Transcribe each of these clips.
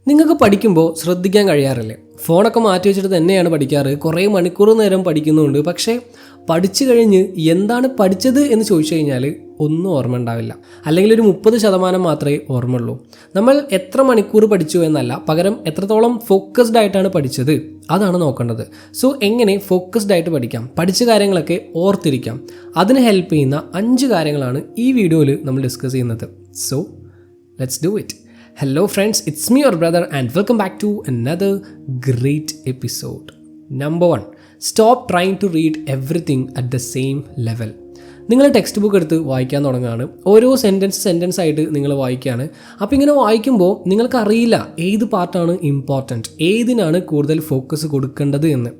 നിങ്ങൾക്ക് പഠിക്കുമ്പോൾ ശ്രദ്ധിക്കാൻ കഴിയാറില്ലേ? ഫോണൊക്കെ മാറ്റി വെച്ചിട്ട് തന്നെയാണ് പഠിക്കാറ്. കുറേ മണിക്കൂർ നേരം പഠിക്കുന്നുണ്ട്. പക്ഷേ പഠിച്ചു കഴിഞ്ഞ് എന്താണ് പഠിച്ചത് എന്ന് ചോദിച്ചു കഴിഞ്ഞാൽ ഒന്നും ഓർമ്മ ഉണ്ടാവില്ല. അല്ലെങ്കിൽ ഒരു 30% മാത്രമേ ഓർമ്മയുള്ളൂ. നമ്മൾ എത്ര മണിക്കൂർ പഠിച്ചു എന്നല്ല, പകരം എത്രത്തോളം ഫോക്കസ്ഡ് ആയിട്ടാണ് പഠിച്ചത് അതാണ് നോക്കേണ്ടത്. സോ എങ്ങനെ ഫോക്കസ്ഡ് ആയിട്ട് പഠിക്കാം, പഠിച്ച കാര്യങ്ങളൊക്കെ ഓർത്തിരിക്കാം, അതിന് ഹെൽപ്പ് ചെയ്യുന്ന 5 കാര്യങ്ങളാണ് ഈ വീഡിയോയിൽ നമ്മൾ ഡിസ്കസ് ചെയ്യുന്നത്. So let's do it. Hello friends, it's me your brother and welcome back to another great episode. Number 1, stop trying to read everything at the same level. നിങ്ങൾ ടെക്സ്റ്റ് ബുക്ക് എടുത്ത് വായിക്കാൻ തുടങ്ങുകയാണ്. ഓരോ സെൻറ്റൻസ് ആയിട്ട് നിങ്ങൾ വായിക്കുകയാണ്. അപ്പോൾ ഇങ്ങനെ വായിക്കുമ്പോൾ നിങ്ങൾക്കറിയില്ല ഏത് പാർട്ടാണ് ഇമ്പോർട്ടൻറ്റ്, ഏതിനാണ് കൂടുതൽ ഫോക്കസ് കൊടുക്കേണ്ടത് എന്ന്.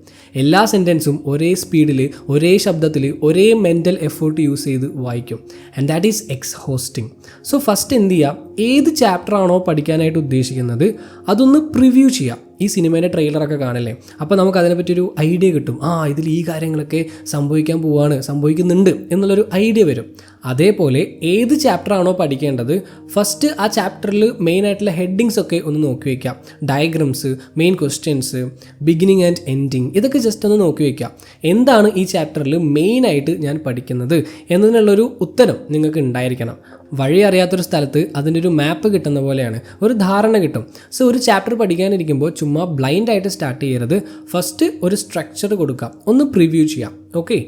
എല്ലാ സെൻറ്റൻസും ഒരേ സ്പീഡിൽ, ഒരേ ശബ്ദത്തിൽ, ഒരേ മെൻ്റൽ എഫേർട്ട് യൂസ് ചെയ്ത് വായിക്കും. And that is exhausting. So first എന്ത് ചെയ്യുക, ഏത് ചാപ്റ്ററാണോ പഠിക്കാനായിട്ട് ഉദ്ദേശിക്കുന്നത് അതൊന്ന് പ്രിവ്യൂ ചെയ്യുക. ഈ സിനിമേൻ്റെ ട്രെയിലറൊക്കെ കാണില്ലേ, അപ്പോൾ നമുക്ക് അതിനെപ്പറ്റിയൊരു ഐഡിയ കിട്ടും. ഇതിൽ ഈ കാര്യങ്ങളൊക്കെ സംഭവിക്കുന്നുണ്ട് എന്നുള്ളൊരു ഐഡിയ വരും. അതേപോലെ ഏത് ചാപ്റ്ററാണോ പഠിക്കേണ്ടത് ഫസ്റ്റ് ആ ചാപ്റ്ററിൽ മെയിൻ ആയിട്ടുള്ള ഹെഡിങ്സ് ഒക്കെ ഒന്ന് നോക്കി വയ്ക്കാം. Diagrams, main questions, beginning and ending, ഇതൊക്കെ ജസ്റ്റ് ഒന്ന് നോക്കി വയ്ക്കാം. എന്താണ് ഈ ചാപ്റ്ററിൽ മെയിനായിട്ട് ഞാൻ പഠിക്കുന്നത് എന്നതിനുള്ളൊരു ഉത്തരം നിങ്ങൾക്ക് ഉണ്ടായിരിക്കണം. വഴി അറിയാത്തൊരു സ്ഥലത്ത് അതിൻ്റെ ഒരു മാപ്പ് കിട്ടുന്ന പോലെയാണ്, ഒരു ധാരണ കിട്ടും. സോ ഒരു ചാപ്റ്റർ പഠിക്കാനിരിക്കുമ്പോൾ ചുമ്മാ ബ്ലൈൻഡായിട്ട് സ്റ്റാർട്ട് ചെയ്യരുത്. ഫസ്റ്റ് ഒരു സ്ട്രക്ചർ കൊടുക്കാം, ഒന്ന് പ്രിവ്യൂ ചെയ്യാം. Okay.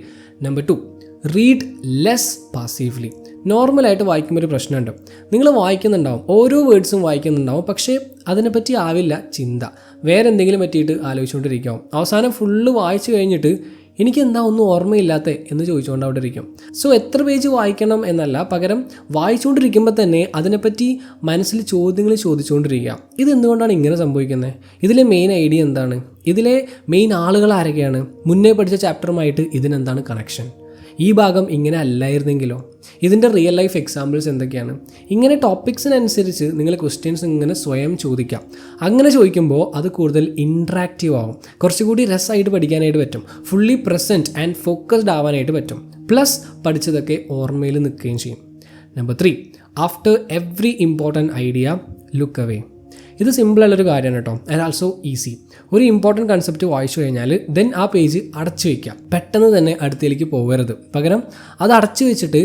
Number 2, read less passively. നോർമലായിട്ട് വായിക്കുമ്പോൾ ഒരു പ്രശ്നമുണ്ട്. നിങ്ങൾ വായിക്കുന്നുണ്ടാവും, ഓരോ വേർഡ്സും വായിക്കുന്നുണ്ടാവും, പക്ഷേ അതിനെപ്പറ്റി ആവില്ല ചിന്ത, വേറെ എന്തെങ്കിലും പറ്റിയിട്ട് ആലോചിച്ചുകൊണ്ടിരിക്കും. അവസാനം ഫുള്ള് വായിച്ചു കഴിഞ്ഞിട്ട് എനിക്കെന്താ ഒന്നും ഓർമ്മയില്ലാത്ത എന്ന് ചോദിച്ചുകൊണ്ട് അവിടെ ഇരിക്കും. സോ എത്ര പേജ് വായിക്കണം എന്നല്ല, പകരം വായിച്ചുകൊണ്ടിരിക്കുമ്പോൾ തന്നെ അതിനെപ്പറ്റി മനസ്സിൽ ചോദ്യങ്ങൾ ചോദിച്ചുകൊണ്ടിരിക്കുക. ഇതെന്തുകൊണ്ടാണ് ഇങ്ങനെ സംഭവിക്കുന്നത്? ഇതിലെ മെയിൻ ഐഡിയ എന്താണ്? ഇതിലെ മെയിൻ ആളുകൾ ആരൊക്കെയാണ്? മുന്നേ പഠിച്ച ചാപ്റ്ററുമായിട്ട് ഇതിനെന്താണ് കണക്ഷൻ? ഈ ഭാഗം ഇങ്ങനെ അല്ലായിരുന്നെങ്കിലോ? ഇതിൻ്റെ റിയൽ ലൈഫ് എക്സാമ്പിൾസ് എന്തൊക്കെയാണ്? ഇങ്ങനെ ടോപ്പിക്സിനനുസരിച്ച് നിങ്ങൾ ക്വസ്റ്റ്യൻസ് ഇങ്ങനെ സ്വയം ചോദിക്കാം. അങ്ങനെ ചോദിക്കുമ്പോൾ അത് കൂടുതൽ ഇൻട്രാക്റ്റീവ് ആവും, കുറച്ചുകൂടി രസമായിട്ട് പഠിക്കാനായിട്ട് പറ്റും, ഫുള്ളി പ്രസൻറ്റ് ആൻഡ് ഫോക്കസ്ഡ് ആവാനായിട്ട് പറ്റും. പ്ലസ് പഠിച്ചതൊക്കെ ഓർമ്മയിൽ നിൽക്കുകയും ചെയ്യും. Number 3, after every important idea look away. ഇത് സിമ്പിളുള്ളൊരു കാര്യമാണ് കേട്ടോ, ആൻഡ് ആൾസോ ഈസി. ഒരു ഇമ്പോർട്ടൻറ്റ് കൺസെപ്റ്റ് വായിച്ചു കഴിഞ്ഞാൽ ദെൻ ആ പേജ് അടച്ചു വയ്ക്കുക. പെട്ടെന്ന് തന്നെ അടുത്തേക്ക് പോകരുത്. പകരം അത് അടച്ചു വെച്ചിട്ട്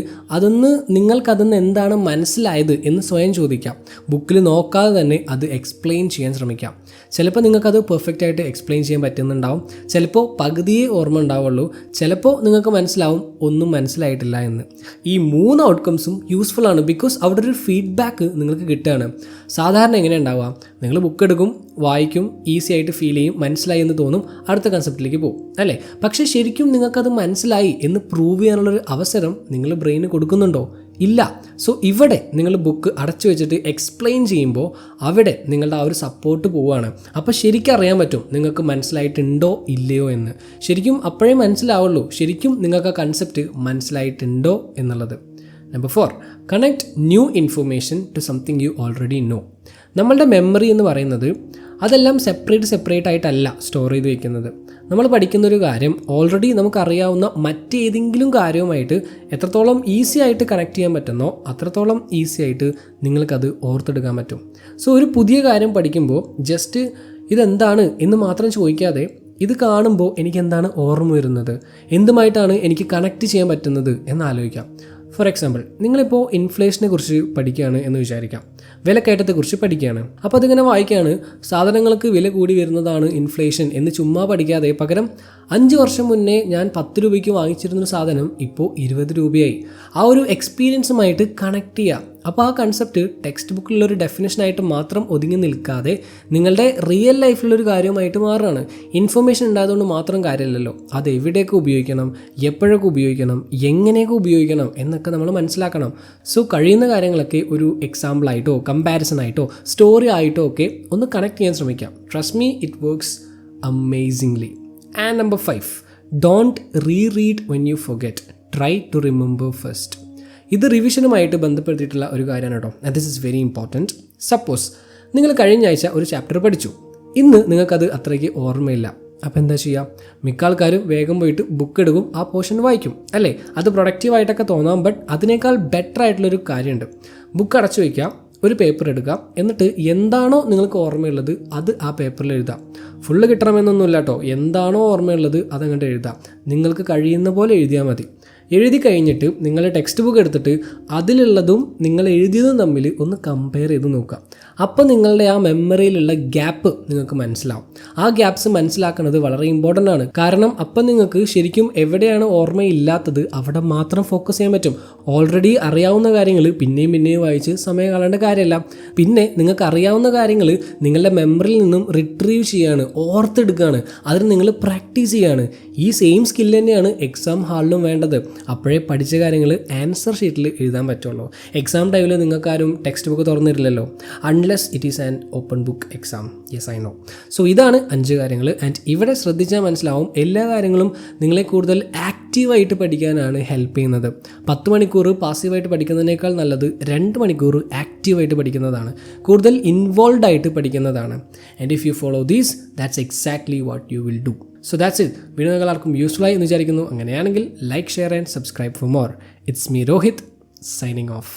നിങ്ങൾക്കതിന്ന് എന്താണ് മനസ്സിലായത് എന്ന് സ്വയം ചോദിക്കാം. ബുക്കിൽ നോക്കാതെ തന്നെ അത് എക്സ്പ്ലെയിൻ ചെയ്യാൻ ശ്രമിക്കാം. ചിലപ്പോൾ നിങ്ങൾക്കത് പെർഫെക്റ്റ് ആയിട്ട് എക്സ്പ്ലെയിൻ ചെയ്യാൻ പറ്റുന്നുണ്ടാവും, ചിലപ്പോൾ പകുതിയേ ഓർമ്മ ഉണ്ടാവുള്ളൂ, ചിലപ്പോൾ നിങ്ങൾക്ക് മനസ്സിലാവും ഒന്നും മനസ്സിലായിട്ടില്ല എന്ന്. ഈ 3 ഔട്ട്കംസും യൂസ്ഫുൾ ആണ്, ബിക്കോസ് അവിടെ ഒരു ഫീഡ്ബാക്ക് നിങ്ങൾക്ക് കിട്ടുകയാണ്. സാധാരണ എങ്ങനെ ഉണ്ടാവുക, നിങ്ങൾ ബുക്ക് എടുക്കും, വായിക്കും, ഈസി ആയിട്ട് ഫീൽ ചെയ്യും, മനസ്സിലായി എന്ന് തോന്നും, അടുത്ത കൺസെപ്റ്റിലേക്ക് പോകും അല്ലേ? പക്ഷേ ശരിക്കും നിങ്ങൾക്കത് മനസ്സിലായി എന്ന് പ്രൂവ് ചെയ്യാനുള്ളൊരു അവസരം നിങ്ങൾ ബ്രെയിന് കൊടുക്കുന്നുണ്ടോ? ഇല്ല. സോ ഇവിടെ നിങ്ങൾ ബുക്ക് അടച്ചു വെച്ചിട്ട് എക്സ്പ്ലെയിൻ ചെയ്യുമ്പോൾ അവിടെ നിങ്ങളുടെ ആ ഒരു സപ്പോർട്ട് പോവുകയാണ്. അപ്പോൾ ശരിക്കും അറിയാൻ പറ്റും നിങ്ങൾക്ക് മനസ്സിലായിട്ടുണ്ടോ ഇല്ലയോ എന്ന്. ശരിക്കും അപ്പോഴേ മനസ്സിലാവുള്ളൂ ശരിക്കും നിങ്ങൾക്ക് ആ കൺസെപ്റ്റ് മനസ്സിലായിട്ടുണ്ടോ എന്നുള്ളത്. Number 4, connect new information to something you already know. നമ്മളുടെ മെമ്മറി എന്ന് പറയുന്നത് അതെല്ലാം സെപ്പറേറ്റ് ആയിട്ടല്ല സ്റ്റോർ ചെയ്ത് വയ്ക്കുന്നത്. നമ്മൾ പഠിക്കുന്നൊരു കാര്യം ഓൾറെഡി നമുക്കറിയാവുന്ന മറ്റേതെങ്കിലും കാര്യവുമായിട്ട് എത്രത്തോളം ഈസി ആയിട്ട് കണക്ട് ചെയ്യാൻ പറ്റുന്നോ അത്രത്തോളം ഈസി ആയിട്ട് നിങ്ങൾക്കത് ഓർത്തെടുക്കാൻ പറ്റും. സോ ഒരു പുതിയ കാര്യം പഠിക്കുമ്പോൾ ജസ്റ്റ് ഇതെന്താണ് എന്ന് മാത്രം ചോദിക്കാതെ ഇത് കാണുമ്പോൾ എനിക്കെന്താണ് ഓർമ്മ വരുന്നത്, എന്തുമായിട്ടാണ് എനിക്ക് കണക്ട് ചെയ്യാൻ പറ്റുന്നത് എന്നാലോചിക്കാം. ഫോർ എക്സാമ്പിൾ, നിങ്ങളിപ്പോൾ ഇൻഫ്ലേഷനെ കുറിച്ച് പഠിക്കുകയാണ് എന്ന് വിചാരിക്കാം, വിലക്കയറ്റത്തെക്കുറിച്ച് പഠിക്കുകയാണ്. അപ്പോൾ അതിങ്ങനെ വായിക്കുകയാണ്, സാധനങ്ങൾക്ക് വില കൂടി വരുന്നതാണ് ഇൻഫ്ലേഷൻ എന്ന് ചുമ്മാ പഠിക്കാതെ പകരം 5 വർഷം മുന്നേ ഞാൻ 10 രൂപയ്ക്ക് വാങ്ങിച്ചിരുന്നൊരു സാധനം ഇപ്പോൾ 20 രൂപയായി. ആ ഒരു എക്സ്പീരിയൻസുമായിട്ട് കണക്ട് ചെയ്യുക. അപ്പോൾ ആ കൺസെപ്റ്റ് ടെക്സ്റ്റ് ബുക്കിലുള്ളൊരു ഡെഫിനേഷനായിട്ട് മാത്രം ഒതുങ്ങി നിൽക്കാതെ നിങ്ങളുടെ റിയൽ ലൈഫിലൊരു കാര്യമായിട്ട് മാറുകയാണ്. ഇൻഫർമേഷൻ ഉണ്ടായതുകൊണ്ട് മാത്രം കാര്യമില്ലല്ലോ, അത് എവിടെയൊക്കെ ഉപയോഗിക്കണം, എപ്പോഴൊക്കെ ഉപയോഗിക്കണം, എങ്ങനെയൊക്കെ ഉപയോഗിക്കണം എന്നൊക്കെ നമ്മൾ മനസ്സിലാക്കണം. സോ കഴിയുന്ന കാര്യങ്ങളൊക്കെ ഒരു എക്സാമ്പിളായിട്ടോ കമ്പാരിസണായിട്ടോ സ്റ്റോറി ആയിട്ടോ ഒക്കെ ഒന്ന് കണക്ട് ചെയ്യാൻ ശ്രമിക്കാം. Trust me, it works amazingly. And number 5, don't reread when you forget, try to remember first. ഇത് റിവിഷനുമായിട്ട് ബന്ധപ്പെടുത്തിയിട്ടുള്ള ഒരു കാര്യമാണ് കേട്ടോ. This is very important. Suppose നിങ്ങൾ കഴിഞ്ഞ ആഴ്ച ഒരു ചാപ്റ്റർ പഠിച്ചു, ഇന്ന് നിങ്ങൾക്കത് അത്രയ്ക്ക് ഓർമ്മയില്ല. അപ്പോൾ എന്താ ചെയ്യുക? മിക്ക ആൾക്കാരും വേഗം പോയിട്ട് ബുക്ക് എടുക്കും, ആ പോർഷൻ വായിക്കും അല്ലേ? അത് പ്രൊഡക്റ്റീവായിട്ടൊക്കെ തോന്നാം, ബട്ട് അതിനേക്കാൾ ബെറ്റർ ആയിട്ടുള്ളൊരു കാര്യമുണ്ട്. ബുക്ക് അടച്ചു വയ്ക്കുക, ഒരു പേപ്പർ എടുക്കുക. എന്നിട്ട് എന്താണോ നിങ്ങൾക്ക് ഓർമ്മയുള്ളത് അത് ആ പേപ്പറിൽ എഴുതാം. ഫുള്ള് കിട്ടണമെന്നൊന്നുമില്ല കേട്ടോ. എന്താണോ ഓർമ്മയുള്ളത് അതങ്ങോട്ട് എഴുതാം. നിങ്ങൾക്ക് കഴിയുന്ന പോലെ എഴുതിയാൽ മതി. എഴുതി കഴിഞ്ഞിട്ട് നിങ്ങളുടെ ടെക്സ്റ്റ് ബുക്ക് എടുത്തിട്ട് അതിലുള്ളതും നിങ്ങൾ എഴുതിയതും തമ്മിൽ ഒന്ന് കമ്പയർ ചെയ്ത് നോക്കുക. അപ്പോൾ നിങ്ങളുടെ ആ മെമ്മറിയിലുള്ള ഗ്യാപ്പ് നിങ്ങൾക്ക് മനസ്സിലാവും. ആ ഗ്യാപ്സ് മനസ്സിലാക്കുന്നത് വളരെ ഇമ്പോർട്ടൻ്റ് ആണ്. കാരണം അപ്പം നിങ്ങൾക്ക് ശരിക്കും എവിടെയാണ് ഓർമ്മയില്ലാത്തത് അവിടെ മാത്രം ഫോക്കസ് ചെയ്യാൻ പറ്റും. ഓൾറെഡി അറിയാവുന്ന കാര്യങ്ങൾ പിന്നെയും വായിച്ച് സമയം കളയേണ്ട കാര്യമല്ല. പിന്നെ നിങ്ങൾക്ക് അറിയാവുന്ന കാര്യങ്ങൾ നിങ്ങളുടെ മെമ്മറിയിൽ നിന്നും റിട്രീവ് ചെയ്യാണ്, ഓർത്തെടുക്കുകയാണ്. അതിന് നിങ്ങൾ പ്രാക്ടീസ് ചെയ്യാണ്. ഈ സെയിം സ്കിൽ തന്നെയാണ് എക്സാം ഹാളിലും വേണ്ടത്. അപ്പോഴേ പഠിച്ച കാര്യങ്ങൾ ആൻസർ ഷീറ്റിൽ എഴുതാൻ പറ്റുള്ളൂ. എക്സാം ടൈമിൽ നിങ്ങൾക്കാരും ടെക്സ്റ്റ് ബുക്ക് തുറന്നിട്ടില്ലല്ലോ, unless it is an open book exam. Yes, I know. So ഇതാണ് 5 കാര്യങ്ങൾ. ആൻഡ് ഇവിടെ ശ്രദ്ധിച്ചാൽ മനസ്സിലാവും എല്ലാ കാര്യങ്ങളും നിങ്ങളെ കൂടുതൽ ആക്റ്റീവായിട്ട് പഠിക്കാനാണ് ഹെൽപ്പ് ചെയ്യുന്നത്. 10 മണിക്കൂർ പാസീവായിട്ട് പഠിക്കുന്നതിനേക്കാൾ നല്ലത് 2 മണിക്കൂർ ആക്റ്റീവായിട്ട് പഠിക്കുന്നതാണ്, കൂടുതൽ ഇൻവോൾവ് ആയിട്ട് പഠിക്കുന്നതാണ്. And if you follow these, that's exactly what you will do. So that's it. Video എല്ലാവർക്കും യൂസ്ഫുൾ ആയി എന്ന് വിചാരിക്കുന്നു. അങ്ങനെയാണെങ്കിൽ like, share and subscribe for more. It's me Rohit, signing off.